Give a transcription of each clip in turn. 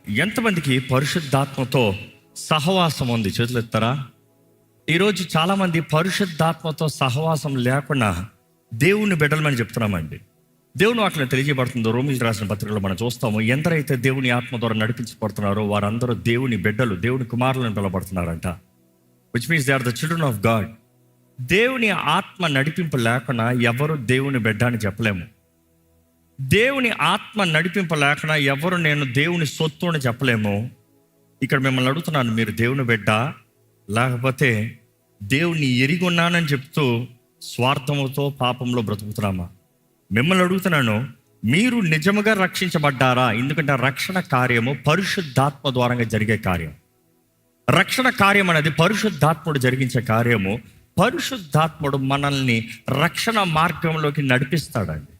ఎంతమందికి పరిశుద్ధాత్మతో సహవాసం ఉంది? చేతులు ఎత్తారా? ఈరోజు చాలామంది పరిశుద్ధాత్మతో సహవాసం లేకుండా దేవుని బిడ్డలమని చెప్తున్నామండి. దేవుని వాక్యం తెలియజేయబడుతుందో రోమీయులకు రాసిన పత్రికలో మనం చూస్తాము. ఎందరైతే దేవుని ఆత్మ ద్వారా నడిపించబడుతున్నారో వారందరూ దేవుని బిడ్డలు, దేవుని కుమారులను పిలవబడుతున్నారంట. Which means they are the children of God. దేవుని ఆత్మ నడిపింపు లేకుండా ఎవరు దేవుని బిడ్డ అని చెప్పలేము. దేవుని ఆత్మ నడిపింపు లేకుండా ఎవరు నేను దేవుని సొత్తు అని చెప్పలేము. ఇక్కడ మిమ్మల్ని అడుగుతున్నాను, మీరు దేవుని బిడ్డ లేకపోతే దేవుని ఎరిగి ఉన్నానని చెప్తూ స్వార్థముతో పాపంలో బ్రతుకుతున్నామా? మిమ్మల్ని అడుగుతున్నాను, మీరు నిజముగా రక్షించబడ్డారా? ఎందుకంటే రక్షణ కార్యము పరిశుద్ధాత్మ ద్వారా జరిగే కార్యం. రక్షణ కార్యం అనేది పరిశుద్ధాత్ముడు జరిగించే కార్యము. పరిశుద్ధాత్ముడు మనల్ని రక్షణ మార్గంలోకి నడిపిస్తాడండి.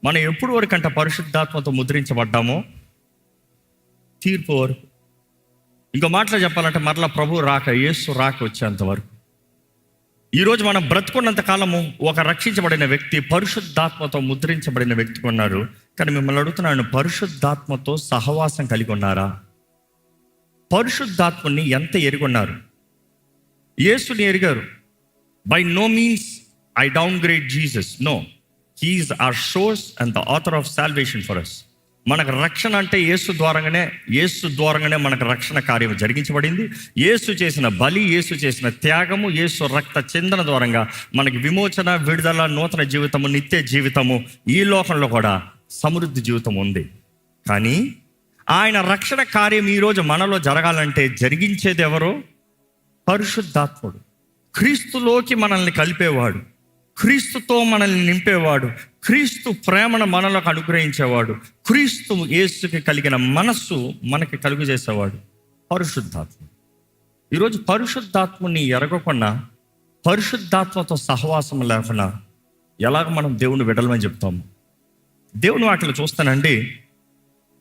మనం ఎప్పుడు వరకంట పరిశుద్ధాత్మతో ముద్రించబడ్డామో తీర్పు వరకు. ఇంకో మాటలో చెప్పాలంటే మరలా ప్రభు రాక, యేసు రాక వచ్చేంత వరకు. ఈరోజు మనం బ్రతుకున్నంత కాలము ఒక రక్షించబడిన వ్యక్తి పరిశుద్ధాత్మతో ముద్రించబడిన వ్యక్తికి ఉన్నారు. కానీ మిమ్మల్ని అడుగుతున్నాను, పరిశుద్ధాత్మతో సహవాసం కలిగి ఉన్నారా? పరిశుద్ధాత్మని ఎంత ఎరుగున్నారు? యేసుని ఎరిగారు. By no means I downgrade Jesus, no, he is our source and the author of salvation for us. మనకు రక్షణ అంటే యేసు ద్వారంగానే మనకు రక్షణ కార్యం జరిగించబడింది. యేసు చేసిన బలి, యేసు చేసిన త్యాగము, యేసు రక్త చిందన ద్వారంగా మనకి విమోచన, విడుదల, నూతన జీవితము, నిత్య జీవితము, ఈ లోకంలో కూడా సమృద్ధి జీవితం ఉంది. కానీ ఆయన రక్షణ కార్యం ఈరోజు మనలో జరగాలంటే జరిగించేది ఎవరు? పరిశుద్ధాత్ముడు. క్రీస్తులోకి మనల్ని కలిపేవాడు, క్రీస్తుతో మనల్ని నింపేవాడు, క్రీస్తు ప్రేమను మనలోకి అనుగ్రహించేవాడు, క్రీస్తు యేసుకి కలిగిన మనస్సు మనకి కలుగు చేసేవాడు పరిశుద్ధాత్మ. ఈరోజు పరిశుద్ధాత్మని ఎరగకుండా, పరిశుద్ధాత్మతో సహవాసం లేకుండా ఎలాగ మనం దేవుని విడలమని చెప్తాము? దేవుని వాటిలో చూస్తానండి,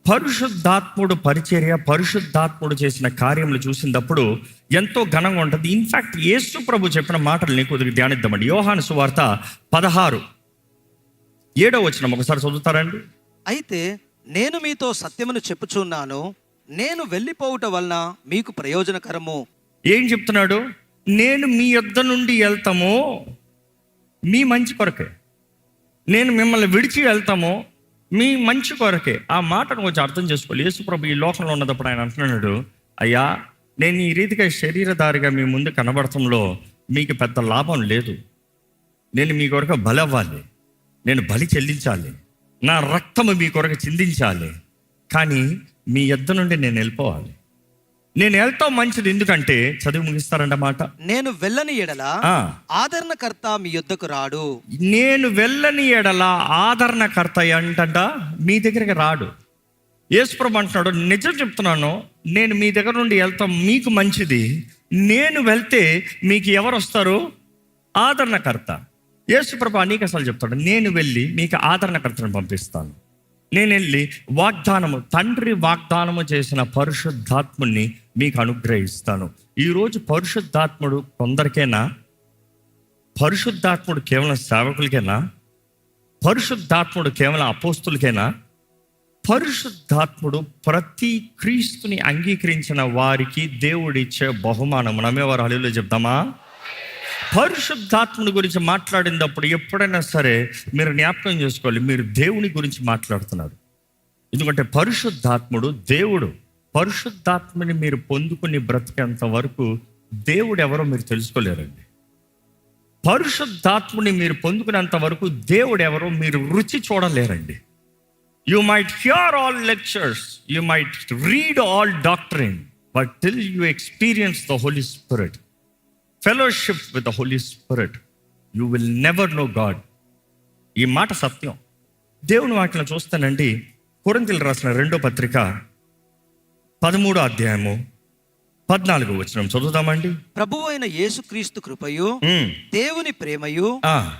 పరిశుద్ధాత్ముడు పరిచర్య, పరిశుద్ధాత్ముడు చేసిన కార్యములు చూసినప్పుడు ఎంతో ఘనంగా ఉంటుంది. ఇన్ఫ్యాక్ట్ యేసు ప్రభు చెప్పిన మాటలు నీకు ధ్యానిద్దామండి. యోహాను సువార్త 16:7 ఒకసారి చదువుతారండి. అయితే నేను మీతో సత్యమును చెప్పుచున్నాను, నేను వెళ్ళిపోవుట వలన మీకు ప్రయోజనకరము. ఏం చెప్తున్నాడు? నేను మీ యొద్ద నుండి వెళ్తాము మీ మంచి కొరకే, నేను మిమ్మల్ని విడిచి వెళ్తాము మీ మంచి కొరకే. ఆ మాటను కొంచెం అర్థం చేసుకోవాలి. యేసు ప్రభు ఈ లోకంలో ఉన్నప్పుడు ఆయన అంటున్నాడు, అయ్యా నేను ఈ రీతిగా శరీరధారిగా మీ ముందు కనబడటంలో మీకు పెద్ద లాభం లేదు. నేను మీ కొరకు బలి అవ్వాలి, నేను బలి చెల్లించాలి, నా రక్తము మీ కొరకు చిందించాలి. కానీ మీ యొద్ద నుండి నేను వెళ్ళిపోవాలి. నేను వెళ్తాం మంచిది. ఎందుకంటే చదివి ముగిస్తారంట మాట, నేను వెళ్ళని ఎడల ఆదరణకర్త మీ యొద్దకు రాడు. నేను వెళ్ళని ఎడల ఆదరణకర్త ఏంటంట మీ దగ్గరికి రాడు. యేసుప్రభు అంటున్నాడు, నిజం చెప్తున్నాను, నేను మీ దగ్గర నుండి వెళ్తాం మీకు మంచిది. నేను వెళ్తే మీకు ఎవరు వస్తారు? ఆదరణకర్త. యేసుప్రభు అనేకసార్లు చెప్తాడు, నేను వెళ్ళి మీకు ఆదరణకర్తను పంపిస్తాను. నేను వెళ్ళి తండ్రి వాగ్దానము చేసిన పరిశుద్ధాత్ముని మీకు అనుగ్రహిస్తాను. ఈరోజు పరిశుద్ధాత్ముడు కొందరికైనా? పరిశుద్ధాత్ముడు కేవలం సేవకులకేనా? పరిశుద్ధాత్ముడు కేవలం అపోస్తులకేనా? పరిశుద్ధాత్ముడు ప్రతి క్రీస్తుని అంగీకరించిన వారికి దేవుడిచ్చే బహుమానం. నమ్మేవారు హల్లెలూయా చెప్తామా? పరిశుద్ధాత్ముని గురించి మాట్లాడినప్పుడు ఎప్పుడైనా సరే మీరు జ్ఞాపకం చేసుకోవాలి, మీరు దేవుని గురించి మాట్లాడుతున్నారు. ఎందుకంటే పరిశుద్ధాత్ముడు దేవుడు. పరిశుద్ధాత్మని మీరు పొందుకుని బ్రతికేంత వరకు దేవుడు ఎవరో మీరు తెలుసుకోలేరండి. పరిశుద్ధాత్ముని మీరు పొందుకునేంత వరకు దేవుడు ఎవరో మీరు రుచి చూడలేరండి. You might hear all lectures, you might read all doctrine, but till you experience the Holy Spirit, fellowship with the Holy Spirit, you will never know God. ఈ మాట సత్యం. దేవుని వాటిలో చూస్తానండి, కొరింథీయులకు రాసిన 2వ పత్రిక 13:14 చదువుతామండి. ప్రభువు అయిన యేసుక్రీస్తు కృపయు, దేవుని ప్రేమయు,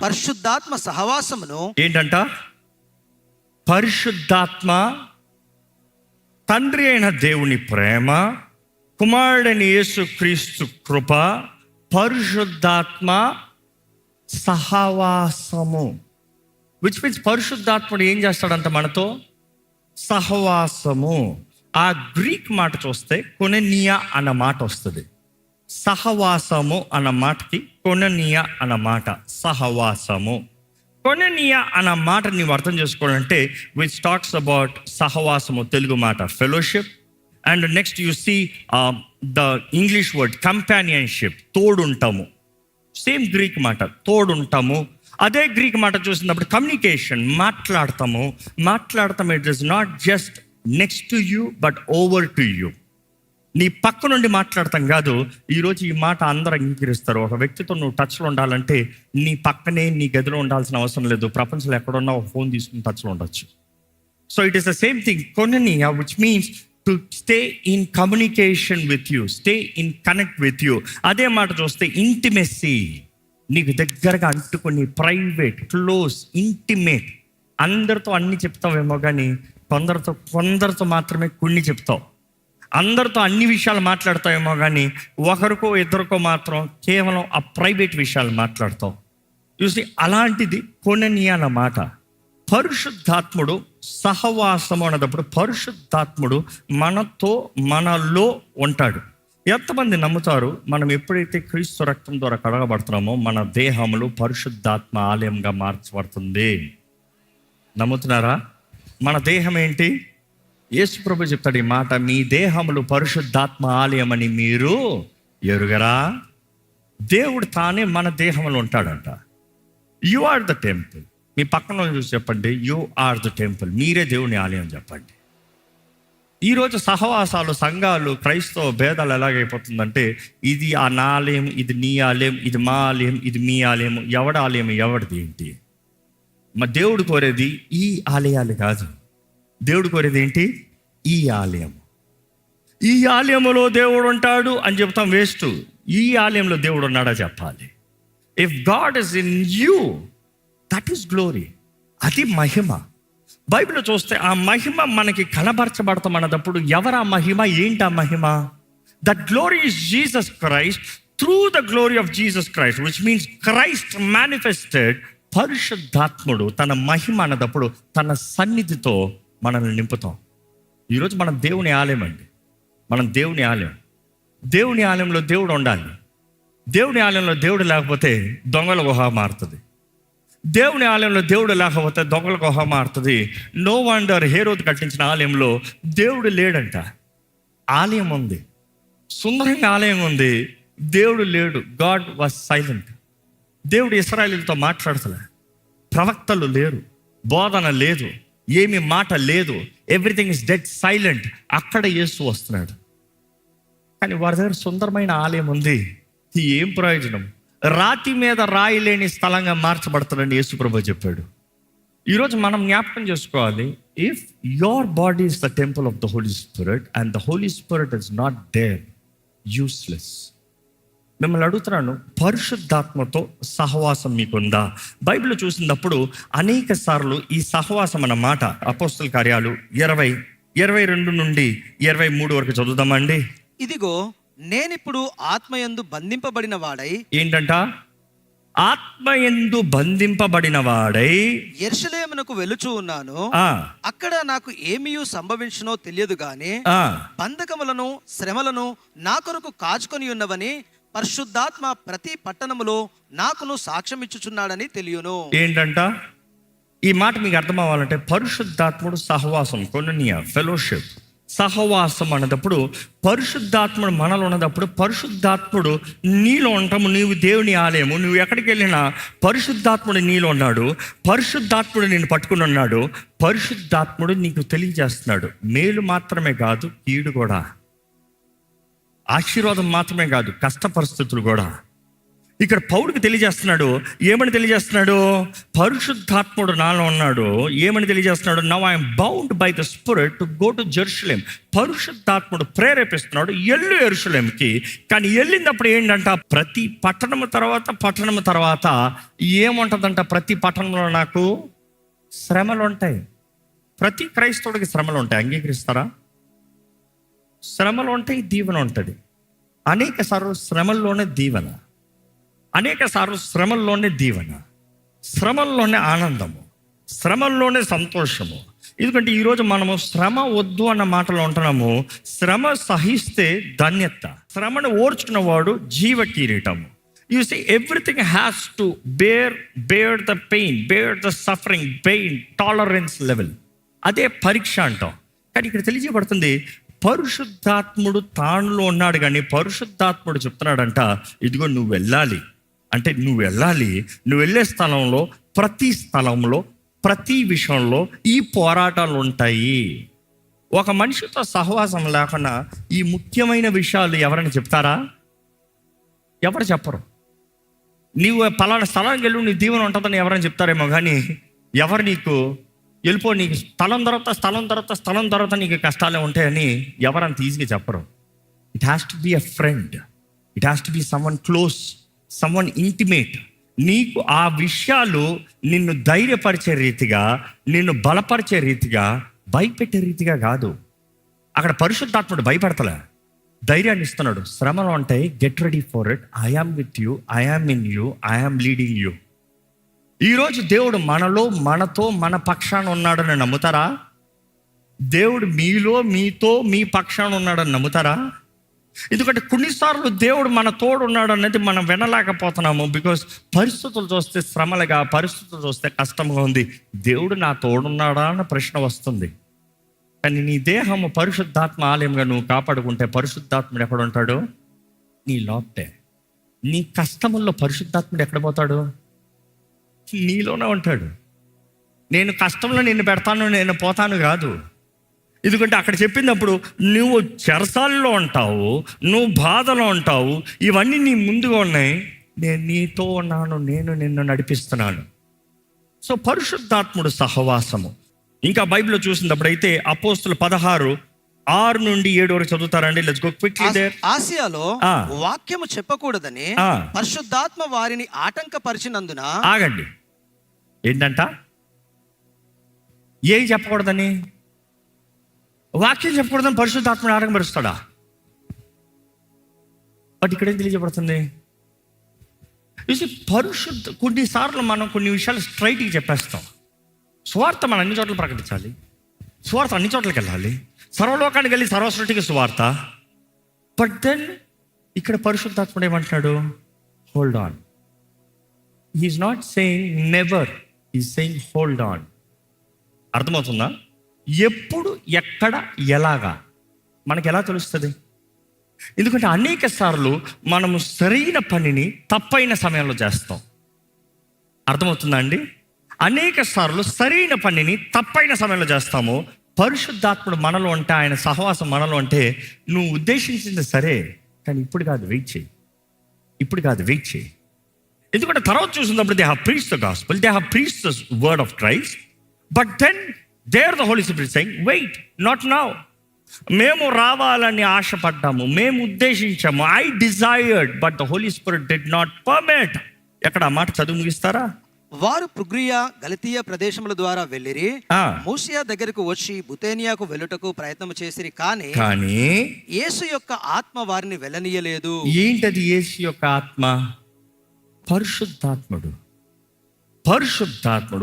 పరిశుద్ధాత్మ సహవాసమును. ఏంటంట? పరిశుద్ధాత్మ, తండ్రి అయిన దేవుని ప్రేమ, కుమారుడైన యేసుక్రీస్తు కృప, పరిశుద్ధాత్మ సహవాసము. విచ్ మీన్స్ పరిశుద్ధాత్ముడు ఏం చేస్తాడంట? మనతో సహవాసము. ఆ గ్రీక్ మాట చూస్తే కొనెనియా అన్న మాట వస్తుంది. సహవాసము అన్న మాటకి కొనెనియా అన్న మాట సహవాసము. కొనెనియా అన్న మాట నీవు అర్థం చేసుకోవాలంటే విచ్ టాక్స్ అబౌట్ సహవాసము, తెలుగు మాట fellowship, and next you see the English word companionship, తోడుంటాము. సేమ్ గ్రీక్ మాట తోడుంటాము. అదే గ్రీక్ మాట చూసినప్పుడు కమ్యూనికేషన్, మాట్లాడతాం. It is not just next to you but over to you. నీ పక్క నుండి మాట్లాడతాం కాదు. ఈరోజు ఈ మాట అందరూ అంగీకరిస్తారు. ఒక వ్యక్తితో నువ్వు టచ్లో ఉండాలంటే నీ పక్కనే నీ గదిలో ఉండాల్సిన అవసరం లేదు. ప్రపంచంలో ఎక్కడున్నా ఒక ఫోన్ తీసుకుని టచ్లో ఉండొచ్చు. So it is the same thing కొనెనియా, which means to stay in communication with you, stay in connect with you. అదే మాట చూస్తే ఇంటిమెసీ, నీకు దగ్గరగా అంటుకొని ప్రైవేట్, క్లోజ్, ఇంటిమేట్. అందరితో అన్ని చెప్తావేమో కానీ కొందరితో మాత్రమే కొన్ని చెప్తావు. అందరితో అన్ని విషయాలు మాట్లాడతావేమో కానీ ఒకరికో ఇద్దరికో మాత్రం కేవలం ఆ ప్రైవేట్ విషయాలు మాట్లాడతావు. చూసి అలాంటిది కొనెనియా అన్న మాట. పరిశుద్ధాత్ముడు సహవాసము అన్నప్పుడు పరిశుద్ధాత్ముడు మనలో ఉంటాడు. ఎంతమంది నమ్ముతారు మనం ఎప్పుడైతే క్రీస్తు రక్తం ద్వారా కడగబడుతున్నామో మన దేహములు పరిశుద్ధాత్మ ఆలయంగా మార్చబడుతుంది? నమ్ముతున్నారా? మన దేహం ఏంటి? యేసు ప్రభు చెప్తాడు ఈ మాట, మీ దేహములు పరిశుద్ధాత్మ ఆలయం అని మీరు ఎరుగరా? దేవుడు తానే మన దేహంలో ఉంటాడంట. You are the temple. మీ పక్కన చూసి చెప్పండి, యు ఆర్ ద టెంపుల్. మీరే దేవుని ఆలయం చెప్పండి. ఈరోజు సహవాసాలు, సంఘాలు, క్రైస్తవ భేదాలు ఎలాగైపోతుందంటే ఇది ఆ నా ఆలయం, ఇది నీ ఆలయం, ఇది మా ఆలయం, ఇది మీ ఆలయం. ఎవడ ఆలయం ఎవడిది ఏంటి? మా దేవుడు కోరేది ఈ ఆలయాలు కాదు. దేవుడు కోరేది ఏంటి? ఈ ఆలయం. ఈ ఆలయంలో దేవుడు ఉంటాడు అని చెప్తాం, వేస్ట్. ఈ ఆలయంలో దేవుడు ఉన్నాడా చెప్పాలి. If God is in you, that is glory. అది మహిమ. బైబిల్ చూస్తే ఆ మహిమ మనకి కనబరచబడతాం అన్నప్పుడు ఎవరు ఆ మహిమ, ఏంటి ఆ మహిమ? That glory is Jesus Christ through the glory of Jesus Christ, which means Christ manifested. పరిశుద్ధాత్ముడు తన మహిమ అన్నప్పుడు తన సన్నిధితో మనల్ని నింపుతాం. ఈరోజు మనం దేవుని ఆలయం అండి. మనం దేవుని ఆలయం. దేవుని ఆలయంలో దేవుడు ఉండాలి. దేవుని ఆలయంలో దేవుడు లేకపోతే దొంగల గుహ మారుతుంది. దేవుని ఆలయంలో దేవుడు లేకపోతే దొంగల గుహ మారుతుంది. నో వండర్ హేరోదు కట్టించిన ఆలయంలో దేవుడు లేడంట. ఆలయం ఉంది, సుందరంగా ఆలయం ఉంది, దేవుడు లేడు. God was silent. దేవుడు ఇశ్రాయేలుతో మాట్లాడతలే. ప్రవక్తలు లేరు, బోధన లేదు, ఏమి మాట లేదు. Everything is dead silent. అక్కడ యేసు వస్తున్నాడు. కానీ వారి దగ్గర సుందరమైన ఆలయం ఉంది. ఏం ప్రయోజనం? రాతి మీద రాయి లేని స్థలంగా మార్చబడతాడని యేసు ప్రభు చెప్పాడు. ఈరోజు మనం జ్ఞాపకం చేసుకోవాలి, if your body is the temple of the Holy Spirit and the Holy Spirit is not there, useless. మిమ్మల్ని అడుగుతున్నాను, పరిశుద్ధాత్మతో సహవాసం మీకుందా? బైబిల్ చూసినప్పుడు అనేక సార్లు ఈ సహవాసం అన్న మాట అపోస్తల కార్యాలు 20:22 నుండి 23 వరకు చదువుదామండి. ఇదిగో నేనిప్పుడు ఆత్మయందు బంధింపబడిన వాడై, ఏంటంట? ఆత్మయందు బంధింపబడిన వాడై యెరూషలేమునకు వెలుచు ఉన్నాను. అక్కడ నాకు ఏమీయూ సంభవించునో తెలియదు గాని బంధకములను శ్రమలను నా కొరకు కాచుకొని ఉన్నవని పరిశుద్ధాత్మ ప్రతి పట్టణములో నాకును సాక్ష్యం ఇచ్చుచున్నాడని తెలియను. ఏంటంట? ఈ మాట మీకు అర్థం అవ్వాలంటే పరిశుద్ధాత్ముడు సహవాసం, కొనెనియా, ఫెలోషిప్, సహవాసం అన్నప్పుడు పరిశుద్ధాత్ముడు మనలో ఉన్నప్పుడు పరిశుద్ధాత్ముడు నీలో ఉంటాము. నీవు దేవుని ఆలయము. నువ్వు ఎక్కడికి వెళ్ళినా పరిశుద్ధాత్ముడు నీలో ఉన్నాడు. పరిశుద్ధాత్ముడు నిన్ను పట్టుకుని ఉన్నాడు. పరిశుద్ధాత్ముడు నీకు తెలియజేస్తున్నాడు. మేలు మాత్రమే కాదు, కీడు కూడా. ఆశీర్వాదం మాత్రమే కాదు, కష్ట పరిస్థితులు కూడా. ఇక్కడ పౌలుకి తెలియజేస్తున్నాడు. ఏమని తెలియజేస్తున్నాడు? పరిశుద్ధాత్ముడు నాలో ఉన్నాడు. ఏమని తెలియజేస్తున్నాడు? Now I'm bound by the spirit to go to Jerusalem. పరిశుద్ధాత్ముడు ప్రేరేపిస్తున్నాడు, ఎల్లు యెరూషలేంకి. కానీ వెళ్ళినప్పుడు ఏంటంట? ప్రతి పట్టణము తర్వాత ఏముంటుందంట? ప్రతి పట్టణంలో నాకు శ్రమలు ఉంటాయి. ప్రతి క్రైస్తవుడికి శ్రమలు ఉంటాయి. అంగీకరిస్తారా? శ్రమలు ఉంటాయి, దీవెన ఉంటుంది. అనేక సార్లు శ్రమల్లోనే దీవెన, అనేక సార్లు శ్రమల్లోనే దీవెన, శ్రమల్లోనే ఆనందము, శ్రమల్లోనే సంతోషము. ఎందుకంటే ఈరోజు మనము శ్రమ వద్దు అన్న మాటలో ఉంటున్నాము. శ్రమ సహిస్తే ధన్యత, శ్రమను ఓర్చుకున్నవాడు జీవ కిరీటము. You see everything has to bear the pain, bear the suffering, pain tolerance level. అదే పరీక్ష అంటాం. కానీ ఇక్కడ తెలియజేయబడుతుంది పరిశుద్ధాత్ముడు తానులో ఉన్నాడు, కానీ పరిశుద్ధాత్ముడు చెప్తున్నాడంట, ఇదిగో నువ్వు వెళ్ళాలి అంటే నువ్వు వెళ్ళాలి. నువ్వు వెళ్ళే స్థలంలో ప్రతి విషయంలో ఈ పోరాటాలు ఉంటాయి. ఒక మనిషితో సహవాసం లేకుండా ఈ ముఖ్యమైన విషయాలు ఎవరైనా చెప్తారా? ఎవరు చెప్పరు. నీవు పలానా స్థలానికి వెళ్ళు, నీ దీవెన ఉంటుందని ఎవరైనా చెప్తారేమో, కానీ ఎవరు నీకు వెళ్ళిపో, నీకు స్థలం తర్వాత నీకు కష్టాలే ఉంటాయని ఎవరంత ఈజీగా చెప్పరు. It has to be a friend, it has to be someone close, someone intimate. నీకు ఆ విషయాలు నిన్ను ధైర్యపరిచే రీతిగా, నిన్ను బలపరిచే రీతిగా, భయపెట్టే రీతిగా కాదు. అక్కడ పరిశుద్ధాత్ముడు భయపెడతలే, ధైర్యాన్ని ఇస్తున్నాడు. శ్రమలు ఉంటాయి, get ready for it, I am with you, I am in you, I am leading you. ఈరోజు దేవుడు మనతో మన పక్షాన ఉన్నాడని నమ్ముతారా? దేవుడు మీతో మీ పక్షాన ఉన్నాడని నమ్ముతారా? ఎందుకంటే కొన్నిసార్లు దేవుడు మన తోడు ఉన్నాడు అనేది మనం వినలేకపోతున్నాము. బికాస్ పరిస్థితులు చూస్తే శ్రమలుగా, పరిస్థితులు చూస్తే కష్టంగా ఉంది. దేవుడు నా తోడున్నాడా అన్న ప్రశ్న వస్తుంది. కానీ నీ దేహము పరిశుద్ధాత్మ ఆలయంగా నువ్వు కాపాడుకుంటే పరిశుద్ధాత్ముడు ఎక్కడ ఉంటాడు? నీ లోపటే. నీ కష్టముల్లో పరిశుద్ధాత్ముడు ఎక్కడ పోతాడు? నీలోనే ఉంటాడు. నేను కష్టంలో నిన్ను పెడతాను, నేను పోతాను కాదు. ఎందుకంటే అక్కడ చెప్పినప్పుడు నువ్వు చెరసాల్లో ఉంటావు, నువ్వు బాధలో ఉంటావు, ఇవన్నీ నీ ముందుగా ఉన్నాయి, నేను నీతో ఉన్నాను, నేను నిన్ను నడిపిస్తున్నాను. సో పరిశుద్ధాత్ముడు సహవాసము. ఇంకా బైబిల్లో చూసినప్పుడు అయితే అపోస్తులు 16:6-7 వరకు చదువుతారండి. Let's go quickly there. ఆసియాలో వాక్యము చెప్పకూడదని పరిశుద్ధాత్మ వారిని ఆటంకపరిచినందున. ఆగండి, ఏంటంట? ఏం చెప్పకూడదని? వాక్యం చెప్పకూడదని పరిశుద్ధాత్మని ఆటంకపరుస్తాడా? బట్ ఇక్కడ ఏం తెలియజేయబడుతుంది? కొన్నిసార్లు మనం కొన్ని విషయాలు స్ట్రైట్గా చెప్పేస్తాం. స్వార్థ మనం అన్ని చోట్ల ప్రకటించాలి, స్వార్థ అన్ని చోట్లకి వెళ్ళాలి, సర్వలోకానికి వెళ్ళి సర్వసృష్టికి స్వార్థ. బట్ దెన్ ఇక్కడ పరిశుద్ధాత్ముడు ఏమంటున్నాడు? Hold on. He's not saying never, he's saying hold on. అర్థమవుతుందా? ఎప్పుడు, ఎక్కడ, ఎలాగా మనకి ఎలా తెలుస్తుంది? ఎందుకంటే అనేక సార్లు మనము సరైన పనిని తప్పైన సమయంలో చేస్తాం. అర్థమవుతుందా అండి? అనేక సార్లు సరైన పనిని తప్పైన సమయంలో చేస్తాము. పరిశుద్ధాత్ముడు మనలో ఉంటే, ఆయన సహవాసం మనలో ఉంటే, నువ్వు ఉద్దేశించింది సరే, కానీ ఇప్పుడు కాదు, వెయిట్ చేయి. ఎందుకంటే తర్వాత చూసినప్పుడు they have preached the gospel, they have preached the word of Christ, but then there the Holy Spirit saying wait, not now. మేము రావాలని ఆశపడ్డాము, మేము ఉద్దేశించాము, I desired, but the Holy Spirit did not permit. ఎక్కడ ఆ మాట చదువు ముగిస్తారా? వారు ప్రుగ్రియా గలతీయ ప్రదేశముల ద్వారా వెళ్ళిరి, మూసియా దగ్గరకు వచ్చి బుతేనియాకు వెళ్ళుటకు ప్రయత్నం చేసిరి, కానీ యేసు యొక్క ఆత్మ వారిని వెళ్ళనీయలేదు. ఏంటది యేసు యొక్క ఆత్మ? పరిశుద్ధాత్ముడు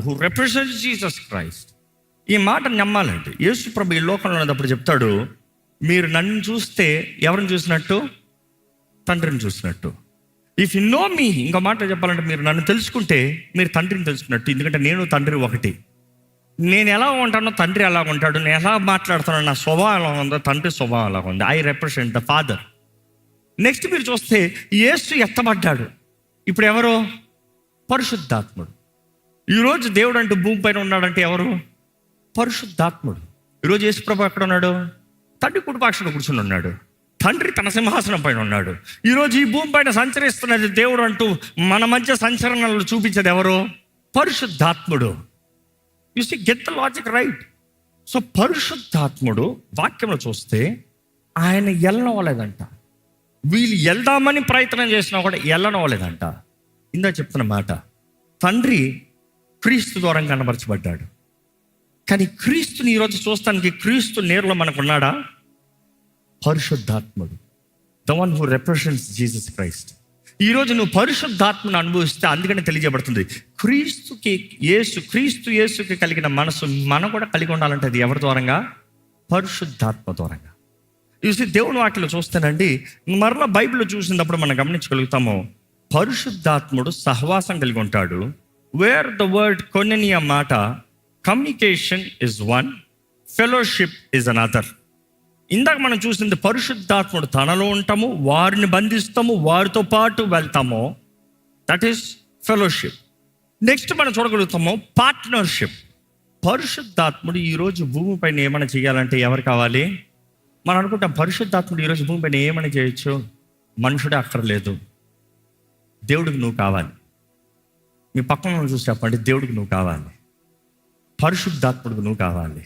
హూ రిప్రజెంట్స్ జీసస్ క్రైస్ట్. ఈ మాట నమ్మాలంటే యేసు ప్రభు ఈ లోకంలో ఉన్నప్పుడు చెప్తాడు, మీరు నన్ను చూస్తే ఎవరిని చూసినట్టు? తండ్రిని చూసినట్టు. ఇఫ్ యు నో మీ, ఇంకో మాట చెప్పాలంటే మీరు నన్ను తెలుసుకుంటే మీరు తండ్రిని తెలుసుకున్నట్టు. ఎందుకంటే నేను తండ్రి ఒకటి. నేను ఎలా ఉంటానో తండ్రి ఎలా ఉంటాడు, నేను ఎలా మాట్లాడుతానో నా స్వభావం ఎలా ఉందో తండ్రి స్వభావం ఎలా ఉంది. I represent the father. Next మీరు చూస్తే యేసు ఎత్తబడ్డాడు. ఇప్పుడు ఎవరు? పరిశుద్ధాత్ముడు. ఈరోజు దేవుడు అంటూ భూమి పైన ఉన్నాడంటే ఎవరు? పరిశుద్ధాత్ముడు. ఈరోజు యేసు ప్రభు ఎక్కడ ఉన్నాడు? తండ్రి కుడిపాక్షంలో కూర్చుని ఉన్నాడు. తండ్రి తన సింహాసనం పైన ఉన్నాడు. ఈరోజు ఈ భూమి పైన సంచరిస్తున్నది దేవుడు అంటూ మన మధ్య సంచలనాలు చూపించేది ఎవరు? పరిశుద్ధాత్ముడు. You see, get the logic right. So పరిశుద్ధాత్ముడు వాక్యంలో చూస్తే ఆయన వెళ్ళనవ్వలేదంట. వీళ్ళు వెళ్దామని ప్రయత్నం చేసినా కూడా వెళ్ళనవ్వలేదంట. ఇందా చెప్తున్న మాట, తండ్రి క్రీస్తు ద్వారా కనబరచబడ్డాడు. కానీ క్రీస్తుని ఈరోజు చూస్తానికి క్రీస్తు నేరులో మనకున్నాడా? పరిశుద్ధాత్ముడు, the one who represents Jesus Christ. ఈరోజు నువ్వు పరిశుద్ధాత్మను అనుభవిస్తే అందుకని తెలియజేయబడుతుంది, క్రీస్తుకి కలిగిన మనసు మనం కూడా కలిగి ఉండాలంటే అది ఎవరి ద్వారంగా? పరిశుద్ధాత్మ ద్వారంగా. చూసి దేవుని వాక్యలో చూస్తానండి, మరలా బైబిల్లో చూసినప్పుడు మనం గమనించగలుగుతాము, పరిశుద్ధాత్ముడు సహవాసం కలిగి ఉంటాడు. వేర్ ద వర్డ్ కొన్నెనియా మాట, communication is one, fellowship is another. ఇందాక మనం చూసింది పరిశుద్ధాత్ముడు తనలో ఉంటాము, వారిని బంధిస్తాము, వారితో పాటు వెళ్తాము, దట్ ఈస్ ఫెలోషిప్. నెక్స్ట్ మనం చూడగలుగుతాము పార్ట్నర్షిప్. పరిశుద్ధాత్ముడు ఈరోజు భూమిపైన ఏమైనా చేయాలంటే ఎవరు కావాలి? మనం అనుకుంటాం పరిశుద్ధాత్ముడు ఈరోజు భూమిపైన ఏమైనా చేయొచ్చు, మనుషుడే అక్కర్లేదు, దేవుడికి నువ్వు కావాలి. మీ పక్కన చూసి చెప్పండి, దేవుడికి నువ్వు కావాలి, పరిశుద్ధాత్ముడికి నువ్వు కావాలి.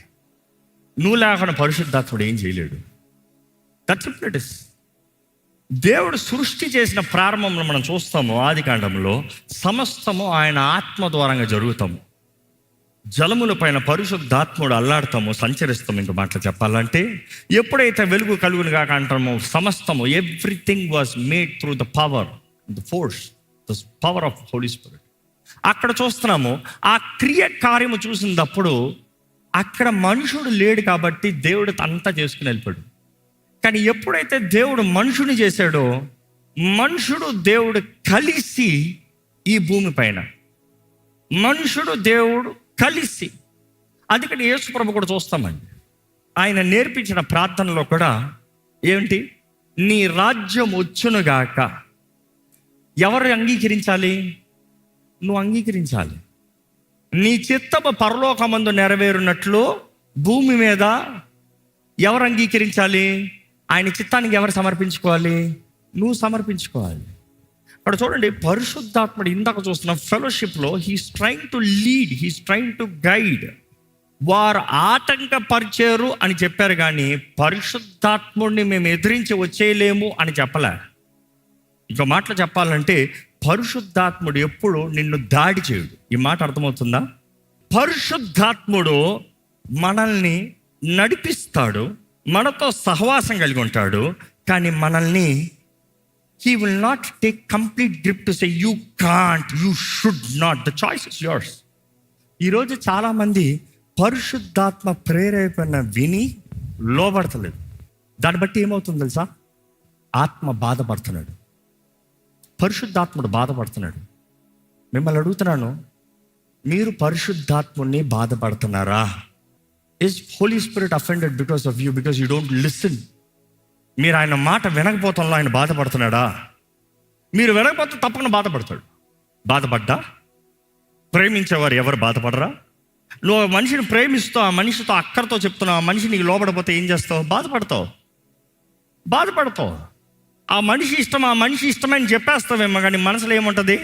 నువ్వు లేకుండా పరిశుద్ధాత్ముడు ఏం చేయలేడు. That's it is. దేవుడు సృష్టి చేసిన ప్రారంభంలో మనం చూస్తాము, ఆది కాండంలో సమస్తము ఆయన ఆత్మ ద్వారంగా జరుగుతాము. జలముల పైన పరిశుద్ధాత్ముడు అల్లాడతాము, సంచరిస్తాము. ఇంకో మాటలు చెప్పాలంటే ఎప్పుడైతే వెలుగు కలుగును కాక అంటామో, సమస్తము everything was made through the power, the force, the power of Holy Spirit. అక్కడ చూస్తున్నాము ఆ క్రియ కార్యము చూసినప్పుడు అక్కడ మనుషుడు లేడు కాబట్టి దేవుడు అంతా చేసుకుని వెళ్ళిపోయాడు. కానీ ఎప్పుడైతే దేవుడు మనుషుని చేశాడో, మనుషుడు దేవుడు కలిసి ఈ భూమి పైన, మనుషుడు దేవుడు కలిసి, అందుకని యేసు ప్రభు కూడా చూస్తామండి, ఆయన నేర్పించిన ప్రార్థనలో కూడా ఏమిటి? నీ రాజ్యం వచ్చునుగాక. ఎవరు అంగీకరించాలి? నువ్వు అంగీకరించాలి. నీ చిత్తము పరలోకమందు నెరవేరునట్లు భూమి మీద ఎవరు అంగీకరించాలి? ఆయన చిత్తానికి ఎవరు సమర్పించుకోవాలి? నువ్వు సమర్పించుకోవాలి. అక్కడ చూడండి, పరిశుద్ధాత్ముడు ఇందాక చూస్తున్న ఫెలోషిప్లో he's trying to lead, he's trying to guide. వారు ఆటంకపరిచారు అని చెప్పారు, కానీ పరిశుద్ధాత్ముడిని మేము ఎదిరించి వచ్చేయలేము అని చెప్పలే. ఇంకో మాటలు చెప్పాలంటే పరిశుద్ధాత్ముడు ఎప్పుడు నిన్ను దాడి చేయడు. ఈ మాట అర్థమవుతుందా? పరిశుద్ధాత్ముడు మనల్ని నడిపిస్తాడు, మనతో సహవాసం కలిగి ఉంటాడు, కానీ మనల్ని he will not take complete grip to say you can't, you should not, the choice is yours. ఈరోజు చాలామంది పరిశుద్ధాత్మ ప్రేరేపణ విని లోబడతలేదు. దాన్ని బట్టి ఏమవుతుంది తెలుసా? ఆత్మ బాధపడుతున్నాడు, పరిశుద్ధాత్ముడు బాధపడుతున్నాడు. మిమ్మల్ని అడుగుతున్నాను, మీరు పరిశుద్ధాత్ముడిని బాధపడుతున్నారా? Is Holy Spirit offended because of you, because you don't listen? మీరు ఆయన మాట వినకపోతంలో ఆయన బాధపడుతున్నాడా? మీరు వినకపోతే తప్పకుండా బాధపడతాడు. బాధపడ్డా? ప్రేమించేవారు ఎవరు బాధపడరా? నువ్వు మనిషిని ప్రేమిస్తూ ఆ మనిషితో అక్కడితో చెప్తున్నావు, ఆ మనిషి నీకు లోపడిపోతే ఏం చేస్తావు? బాధపడతావు. ఆ మనిషి ఇష్టమని చెప్పేస్తావేమో, కానీ మనసులో ఏముంటుంది?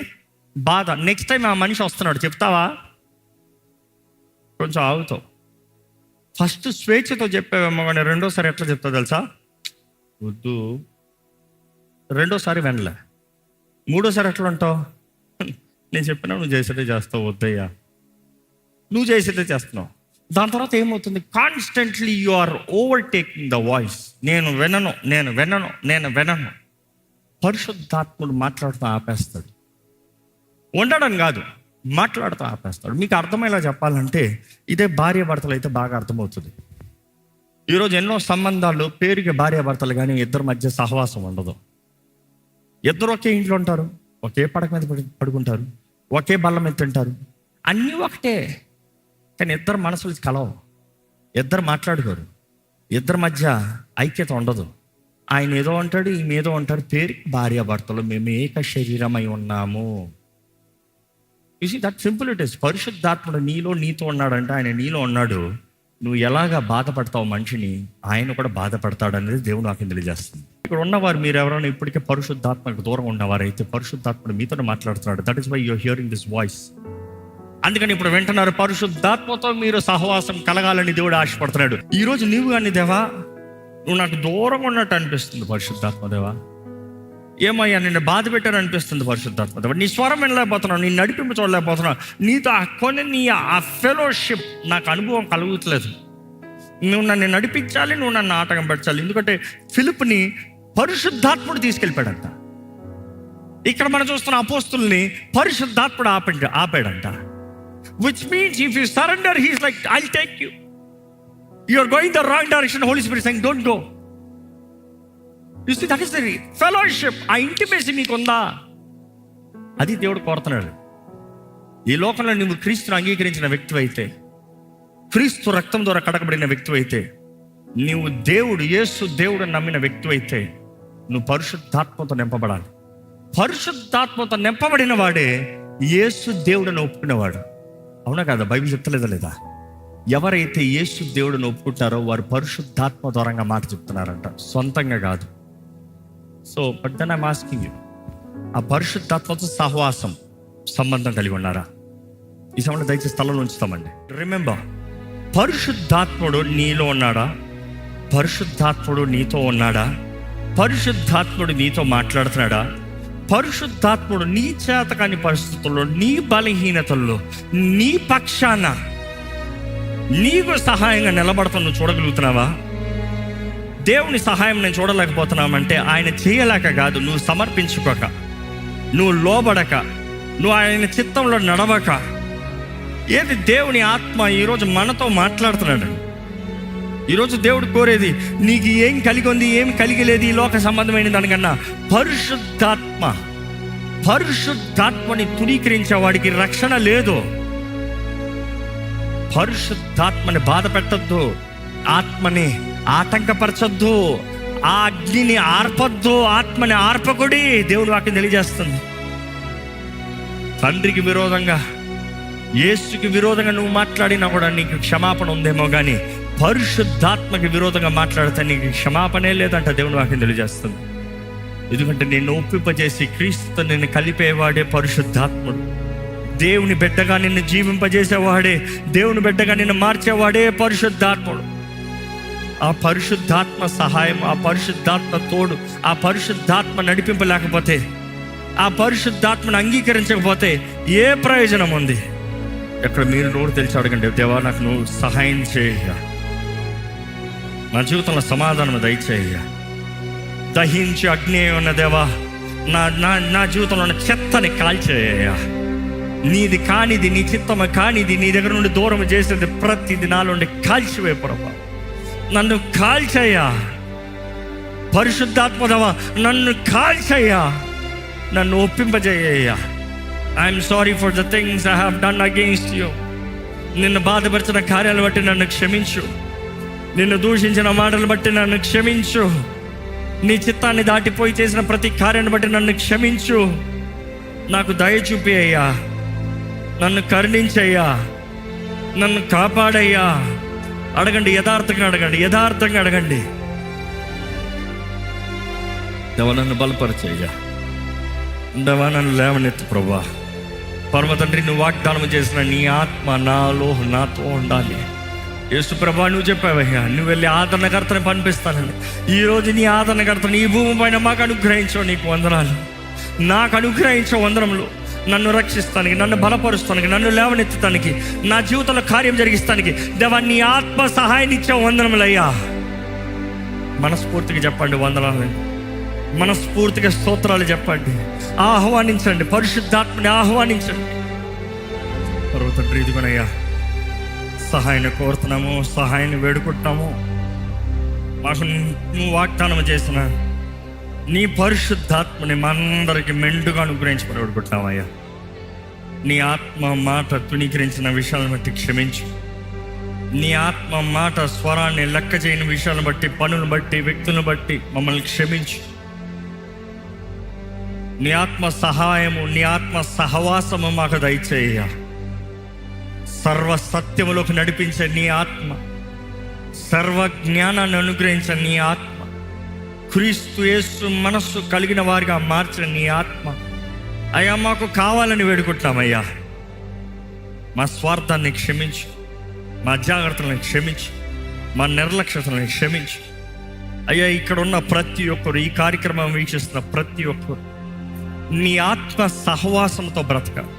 బాధ. నెక్స్ట్ టైం ఆ మనిషి వస్తున్నాడు, చెప్తావా? కొంచెం ఆగుతావు. ఫస్ట్ స్వేచ్ఛతో చెప్పావేమో, కానీ రెండోసారి ఎట్లా చెప్తావు తెలుసా? వద్దు. రెండోసారి వినలే. మూడోసారి ఎట్లా ఉంటావు? నేను చెప్పినా నువ్వు చేసేదే చేస్తావు, వద్దయ్యా నువ్వు చేసేదే చేస్తున్నావు. దాని తర్వాత ఏమవుతుంది? Constantly you are overtaking the voice. నేను వినను. పరిశుద్ధాత్ముడు మాట్లాడుతూ ఆపేస్తాడు. ఉండడం కాదు, మాట్లాడుతూ ఆపేస్తాడు. మీకు అర్థమయ్యేలా చెప్పాలంటే ఇదే భార్యాభర్తలు అయితే బాగా అర్థమవుతుంది. ఈరోజు ఎన్నో సంబంధాలు పేరుకి భార్యాభర్తలు, కానీ ఇద్దరి మధ్య సహవాసం ఉండదు. ఇద్దరు ఒకే ఇంట్లో ఉంటారు, ఒకే పడక మీద పడుకుంటారు, ఒకే బల్ల మీద తింటారు, అన్నీ ఒకటే, కానీ ఇద్దరు మనసులు కలవు, ఇద్దరు మాట్లాడుకోరు, ఇద్దరి మధ్య ఐక్యత ఉండదు. ఆయన ఏదో అంటాడు, ఈమె ఏదో అంటాడు, పేరుకి భార్యాభర్తలు, మేము ఏక శరీరమై ఉన్నాము. You see that simple it is. పరిశుద్ధాత్ముడు నీతో ఉన్నాడంటే ఆయన నీలో ఉన్నాడు. నువ్వు ఎలాగా బాధపడతావు మనిషిని, ఆయన కూడా బాధపడతాడు అనేది దేవుడు నాకు తెలియజేస్తుంది. ఇక్కడ ఉన్నవారు మీరు ఎవరైనా ఇప్పటికే పరిశుద్ధాత్మకు దూరం ఉన్నవారైతే పరిశుద్ధాత్ముడు మీతో మాట్లాడుతున్నాడు. That is why you are hearing this voice. అందుకని ఇప్పుడు వింటున్నారు, పరిశుద్ధాత్మతో మీరు సహవాసం కలగాలని దేవుడు ఆశపడుతున్నాడు. ఈరోజు నీవు కానీ దేవా, నువ్వు నాకు దూరంగా ఉన్నట్టు అనిపిస్తుంది పరిశుద్ధాత్మ దేవా, ఏమయ్యా నిన్ను బాధ పెట్టారు అనిపిస్తుంది పరిశుద్ధాత్మ దేవా, నీ స్వరం వినలేకపోతున్నావు, నీ నడిపింపు చూడలేకపోతున్నావు, నీతో ఆ ఫెలోషిప్ నాకు అనుభవం కలుగుతలేదు. నువ్వు నన్ను నడిపించాలి, నువ్వు నన్ను ఆటంకం పెట్టాలి. ఎందుకంటే ఫిలిప్ని పరిశుద్ధాత్ముడు తీసుకెళ్ళిపోయాడంట. ఇక్కడ మనం చూస్తున్న అపోస్తుల్ని పరిశుద్ధాత్ముడు ఆపాడంట. Which means if you surrender he's like I'll take you. You are going the wrong direction, Holy Spirit saying don't go. You see that is the fellowship. ఆ ఇంటిమేసీ మీకుందా? అది దేవుడు కోరుతున్నాడు. ఈ లోకంలో నువ్వు క్రీస్తుని అంగీకరించిన వ్యక్తి అయితే, క్రీస్తు రక్తం ద్వారా కడగబడిన వ్యక్తి అయితే, నీవు దేవుడు యేసు దేవుడు నమ్మిన వ్యక్తి అయితే, నువ్వు పరిశుద్ధాత్మతో నింపబడాలి. పరిశుద్ధాత్మతో నింపబడిన వాడే యేసు దేవుడిని ఒప్పుకునేవాడు. అవునా కదా? బైబిల్ చెప్తలేదా లేదా? ఎవరైతే యేసు దేవుడిని ఒప్పుకుంటారో వారు పరిశుద్ధాత్మ ద్వారంగా మాట చెప్తున్నారంట, సొంతంగా కాదు. So but then I'm asking you, ఆ పరిశుద్ధాత్మతో సహవాసం సంబంధం కలిగి ఉన్నారా? ఈ సమయంలో దయచేసి స్థలంలో ఉంచుతామండి. రిమెంబర్, పరిశుద్ధాత్ముడు నీలో ఉన్నాడా? పరిశుద్ధాత్ముడు నీతో ఉన్నాడా? పరిశుద్ధాత్ముడు నీతో మాట్లాడుతున్నాడా? పరిశుద్ధాత్ముడు నీ చేతకాని పరిస్థితుల్లో, నీ బలహీనతల్లో, నీ పక్షాన నీకు సహాయంగా నిలబడతాను నువ్వు చూడగలుగుతున్నావా? దేవుని సహాయం నేను చూడలేకపోతున్నామంటే ఆయన చేయలేక కాదు, నువ్వు సమర్పించుకోక, నువ్వు లోబడక, నువ్వు ఆయన చిత్తంలో నడవక. ఏది దేవుని ఆత్మ ఈరోజు మనతో మాట్లాడుతున్నాడు. ఈరోజు దేవుడు కోరేది, నీకు ఏం కలిగి ఉంది, ఏం కలిగి లేదు ఈ లోక సంబంధమైన దానికన్నా పరిశుద్ధాత్మని తునీకరించే వాడికి రక్షణ లేదు. పరిశుద్ధాత్మని బాధ పెట్టద్దు, ఆత్మని ఆటంకపరచొద్దు, ఆ అగ్నిని ఆర్పొద్దు, ఆత్మని ఆర్పకుడి. దేవుడు వాక్యం తెలియజేస్తుంది. తండ్రికి విరోధంగా, యేసుకి విరోధంగా నువ్వు మాట్లాడినా కూడా నీకు క్షమాపణ ఉందేమో కానీ పరిశుద్ధాత్మకి విరోధంగా మాట్లాడితే నీకు క్షమాపణే లేదంట దేవుని వాక్యం తెలియజేస్తుంది. ఎందుకంటే నిన్ను ఒప్పింపజేసి క్రీస్తుతో నిన్ను కలిపేవాడే పరిశుద్ధాత్ముడు. దేవుని బిడ్డగా నిన్ను జీవింపజేసేవాడే, దేవుని బిడ్డగా నిన్ను మార్చేవాడే పరిశుద్ధాత్ముడు. ఆ పరిశుద్ధాత్మ సహాయం, ఆ పరిశుద్ధాత్మ తోడు, ఆ పరిశుద్ధాత్మ నడిపింపలేకపోతే, ఆ పరిశుద్ధాత్మను అంగీకరించకపోతే ఏ ప్రయోజనం ఉంది? ఎక్కడ మీరు నోరు తెలిసి అడగండి, దేవా నాకు నువ్వు సహాయం చేయ, నా జీవితంలో సమాధానం దయచేయ, దహించి అగ్ని ఉన్న దేవా నా జీవితంలో ఉన్న చెత్తని కాల్చేయ, నీది కానిది, నీ చిత్తమ కానిది, నీ దగ్గర నుండి దూరం చేసేది ప్రతిది నాలో కాల్చివే ప్రభా, నన్ను కాల్చేయ్యా. పరిశుద్ధాత్మదేవా నన్ను కాల్చేయ్యా, నన్ను ఒప్పింపజేయ్యా. I am sorry for the things I have done against you. నిన్ను బాధపరిచిన కార్యాలు బట్టి నన్ను క్షమించు, నిన్ను దూషించిన మాటలు బట్టి నన్ను క్షమించు, నీ చిత్తాన్ని దాటిపోయి చేసిన ప్రతి కార్యాన్ని బట్టి నన్ను క్షమించు. నాకు దయ చూపి అయ్యా, నన్ను కరుణించయ్యా, నన్ను కాపాడయ్యా. అడగండి, యథార్థంగా అడగండి, యథార్థంగా అడగండి. దేవా నన్ను బలపరచయ్యా, దేవా నన్ను లేవనెత్తు ప్రభా. పరమ తండ్రి, నువ్వు వాగ్దానం చేసిన నీ ఆత్మ నాలో నాతో ఉండాలి. యేసు ప్రభా నువ్వు చెప్పావయ్యా, నువ్వు వెళ్ళి ఆదరణకర్తని పంపిస్తానని. ఈరోజు నీ ఆదరణకర్తని ఈ భూమి పైన మాకు అనుగ్రహించవు. నీకు వందనాలు. నాకు అనుగ్రహించే వందనములు నన్ను రక్షిస్తానికి, నన్ను బలపరుస్తానికి, నన్ను లేవనెత్తుతానికి, నా జీవితంలో కార్యం జరిగిస్తానికి దేవా నీ ఆత్మ సహాయాన్ని ఇచ్చే వందనములయ్యా. మనస్ఫూర్తిగా చెప్పండి వందనాలు, మనస్ఫూర్తిగా స్తోత్రాలు చెప్పండి, ఆహ్వానించండి, పరిశుద్ధాత్మని ఆహ్వానించండి. పరమ తండ్రి, ఇదిగోనయ్యా సహాయాన్ని కోరుతున్నాము, సహాయాన్ని వేడుకుంటున్నాము. మాకు నువ్వు వాగ్దానం చేసిన నీ పరిశుద్ధాత్మని మనందరికి మెండుగా అనుగ్రహించమని వేడుకుంటున్నామయ్యా. నీ ఆత్మ మాట తుణీకరించిన విషయాలను బట్టి క్షమించు. నీ ఆత్మ మాట స్వరాన్ని లెక్క చేయని విషయాలను బట్టి, పనులను బట్టి, వ్యక్తులను బట్టి మమ్మల్ని క్షమించు. నీ ఆత్మ సహాయము, నీ ఆత్మ సహవాసము మాకు దయచేయ. సర్వ సత్యములోకి నడిపించే నీ ఆత్మ, సర్వ జ్ఞానాన్ని అనుగ్రహించే నీ ఆత్మ, క్రీస్తు యేసు మనస్సు కలిగిన వారిగా మార్చిన నీ ఆత్మ అయ్యా మాకు కావాలని వేడుకుంటున్నామయ్యా. మా స్వార్థాన్ని క్షమించు, మా జాగ్రత్తలను క్షమించు, మా నిర్లక్ష్యతలను క్షమించు అయ్యా. ఇక్కడ ఉన్న ప్రతి ఒక్కరు, ఈ కార్యక్రమం వీక్షిస్తున్న ప్రతి ఒక్కరు నీ ఆత్మ సహవాసంతో బ్రతకాలి,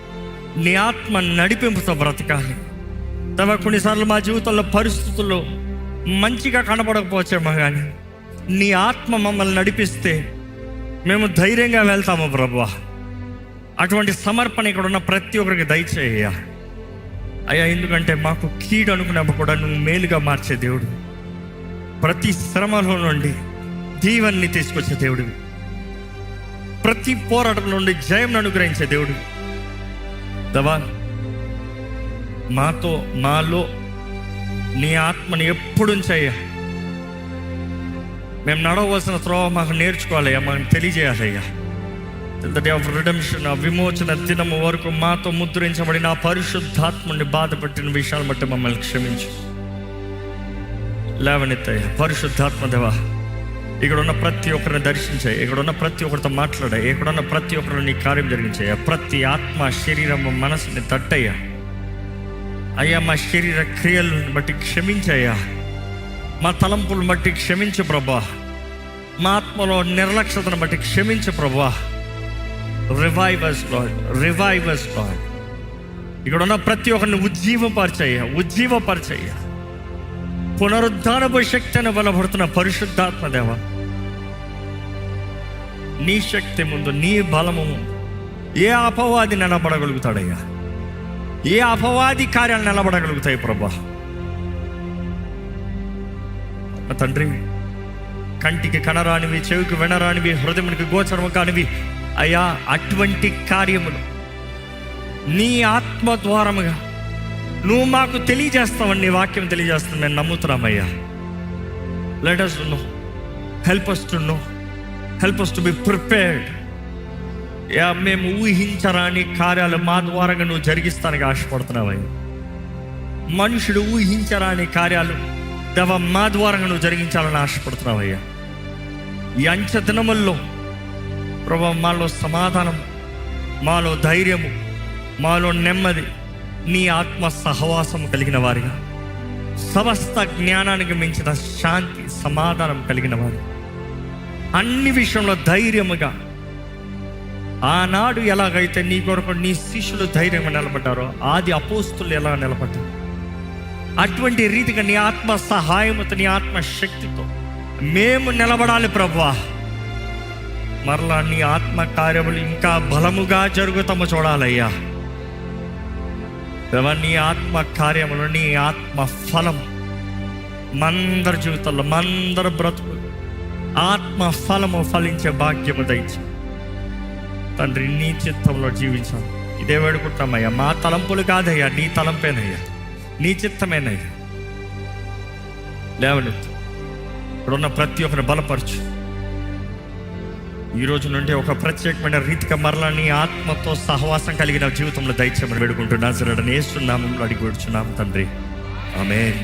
నీ ఆత్మ నడిపింపుతో బ్రతకాలి. తమ కొన్నిసార్లు మా జీవితంలో పరిస్థితుల్లో మంచిగా కనబడకపోవచ్చేమో కానీ నీ ఆత్మ మమ్మల్ని నడిపిస్తే మేము ధైర్యంగా వెళ్తాము ప్రభువా. అటువంటి సమర్పణ ఇక్కడ ఉన్న ప్రతి ఒక్కరికి దయచేయ్యా అయ్యా. ఎందుకంటే మాకు కీడు అనుకున్నప్పుడు కూడా నువ్వు మేలుగా మార్చే దేవుడు, ప్రతి శ్రమలో నుండి దీవెన్ని తీసుకొచ్చే దేవుడు, ప్రతి పోరాటం నుండి జయం అనుగ్రహించే దేవుడు. దవా మాలో నీ ఆత్మని ఎప్పుడు ఉంచయ్యా. మేము నడవలసిన త్రోవ మాకు నేర్చుకోవాలయ్యా, మాకు తెలియజేయాలయ్యా. ద డే ఆఫ్ రిడెంప్షన్, ఆ విమోచన దినము వరకు మాతో ముద్రించబడిన ఆ పరిశుద్ధాత్మని బాధపెట్టిన విషయాలను బట్టి మమ్మల్ని క్షమించు. లేవనెత్తయ్యా పరిశుద్ధాత్మ దేవా. ఇక్కడ ఉన్న ప్రతి ఒక్కరిని దర్శించాయి, ఇక్కడ ఉన్న ప్రతి ఒక్కరితో మాట్లాడాయి, ఇక్కడ ఉన్న ప్రతి ఒక్కరిని నీ కార్యం జరిగించాయా. ప్రతి ఆత్మ, శరీరము, మనసుని తట్టయ్యా. అయ్యా మా శరీర క్రియలను బట్టి క్షమించయ్యా. మా తలంపులను బట్టి క్షమించు ప్రభా. మా ఆత్మలో నిర్లక్ష్యతను బట్టి క్షమించు ప్రభా. రివైవర్స్ లార్డ్, రివైవర్స్ లార్డ్. ఇక్కడ ఉన్న ప్రతి ఒక్కరిని ఉజ్జీవపరచయ్యా. పునరుద్ధానపు శక్తి అని బలపడుతున్న పరిశుద్ధాత్మ దేవ, నీ శక్తి ముందు, నీ బలము ముందు ఏ అపవాది నిలబడగలుగుతాడయ్యా? ఏ అపవాది కార్యాలు నిలబడగలుగుతాయి ప్రభా? తండ్రి, కంటికి కనరానివి, చెవికి వినరానివి, హృదయానికి గోచరము కానివి అయ్యా, అటువంటి కార్యములు నీ ఆత్మ ద్వారముగా నువ్వు మాకు తెలియజేస్తావని నీ వాక్యం తెలియజేస్తాను. మేము నమ్ముతున్నామయ్యా. Let us know, help us to know, help us to be prepared. Yeah, మేము ఊహించరాని కార్యాలు మా ద్వారాగా నువ్వు జరిగిస్తానికి ఆశపడుతున్నావయ్యా. మనుషుడు ఊహించరాని కార్యాలు దేవ మా ద్వారాగా నువ్వు జరిగించాలని ఆశపడుతున్నావయ్యా. ఈ అంచె దినముల్లో ప్రభా మాలో సమాధానం, మాలో ధైర్యము, మాలో నెమ్మది, నీ ఆత్మ సహవాసం కలిగిన వారిగా, సమస్త జ్ఞానానికి మించిన శాంతి, సమాధానం కలిగిన వారు, అన్ని విషయంలో ధైర్యముగా, ఆనాడు ఎలాగైతే నీ కొరకు నీ శిష్యులు ధైర్యంగా నిలబడ్డారో, ఆది అపోస్తులు ఎలా నిలబడ్డారు, అటువంటి రీతిగా నీ ఆత్మ సహాయముతో, నీ ఆత్మ శక్తితో మేము నిలబడాలి ప్రభువా. మరలా నీ ఆత్మ కార్యములు ఇంకా బలముగా జరుగుతాము చూడాలయ్యా. నీ ఆత్మ కార్యములు, నీ ఆత్మ ఫలం మందరి జీవితంలో, మందరి బ్రతుకు ఆత్మ ఫలము ఫలించే భాగ్యము దయచి తండ్రి, నీ చిత్తంలో జీవించాలి. ఇదే వేడుకుంటామయ్యా. మా తలంపులు కాదయ్యా, నీ తలంపేనయ్యా, నీ చిత్తమేనయ్యా. లేవనెత్తు. ఇప్పుడున్న ప్రతి ఒక్కరిని బలపరచు. ఈ రోజు నుండి ఒక ప్రత్యేకమైన రీతిగా మరలా నీ ఆత్మతో సహవాసం కలిగిన జీవితంలో దయచేయమని వేడుకుంటూ నజరేయుడైన యేసు నామములో అడిగి వేడుచున్నాము తండ్రి. ఆమేన్.